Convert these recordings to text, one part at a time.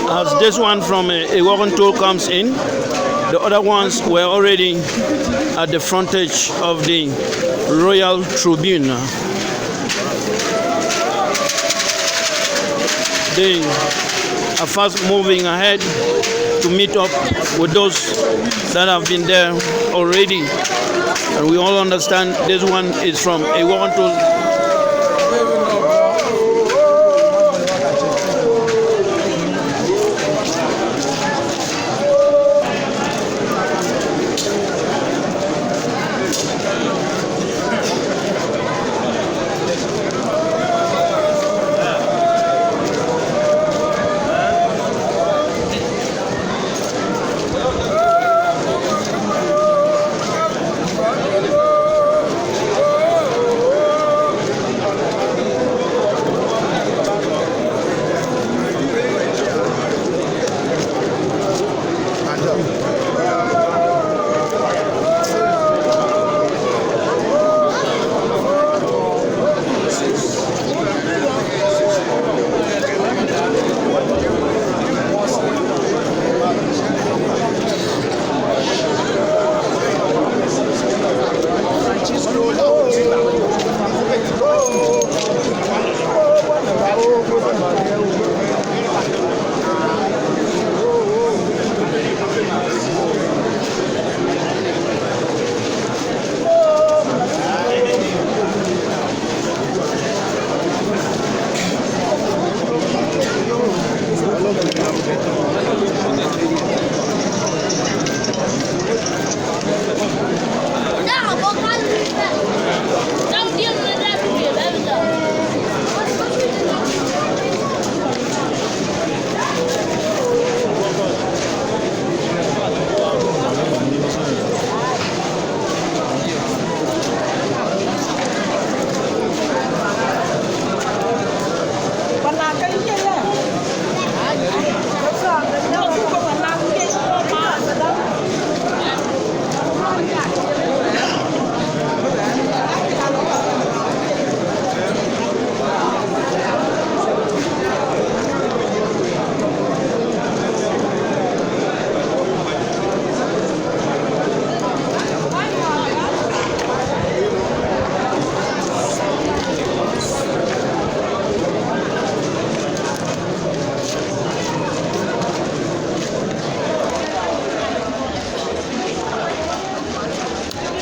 As this one from a wagon toll comes in, the other ones were already at the frontage of the Royal Tribune. They are fast moving ahead to meet up with those that have been there already. And we all understand this one is from a wagon toll.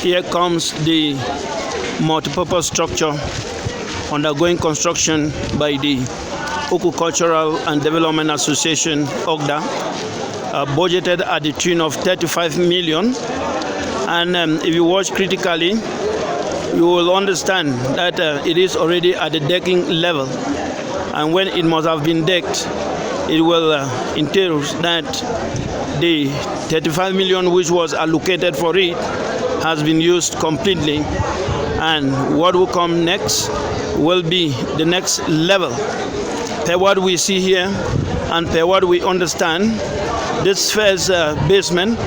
Here comes the multipurpose structure undergoing construction by the Oku Cultural and Development Association, OGDA, budgeted at the tune of 35 million. And if you watch critically, you will understand that it is already at the decking level. And when it must have been decked, it will entail that the 35 million which was allocated for it has been used completely, and what will come next will be the next level. Per what we see here and per what we understand, this first basement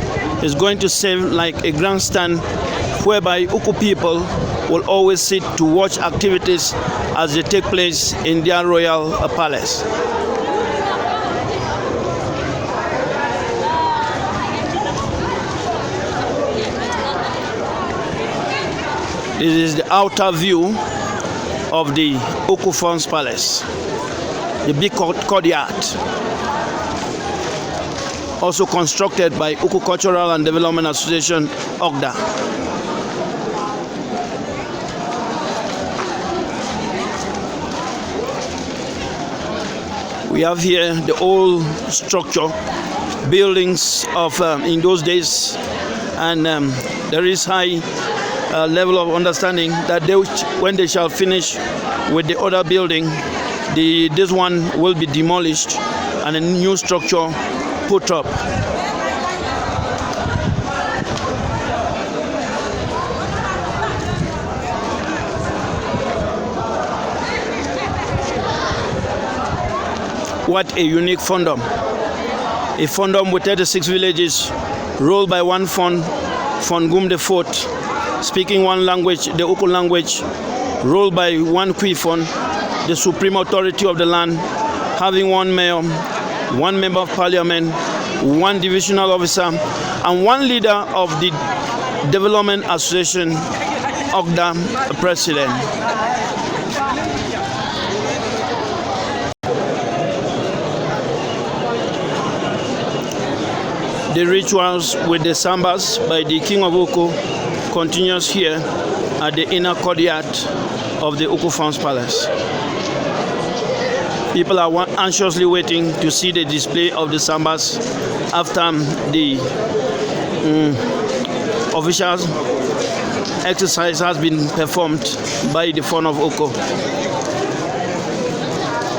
is going to serve like a grandstand whereby Oku people will always sit to watch activities as they take place in their royal palace. This is the outer view of the Oku Funds Palace, the big courtyard, also constructed by Oku Cultural and Development Association, OGDA. We have here the old structure, buildings of in those days, and there is high level of understanding that when they shall finish with the other building, this one will be demolished and a new structure put up. What a unique fondom. A fondom with 36 villages ruled by one Fongum the Fourth, speaking one language, the Oku language, ruled by one Kwifon, the supreme authority of the land, having one mayor, one member of parliament, one divisional officer, and one leader of the Development Association, OGDA president. The rituals with the Sambas by the King of Oku continues here at the inner courtyard of the Oku Farms Palace. People are anxiously waiting to see the display of the Sambas after the official exercise has been performed by the Fon of Oku.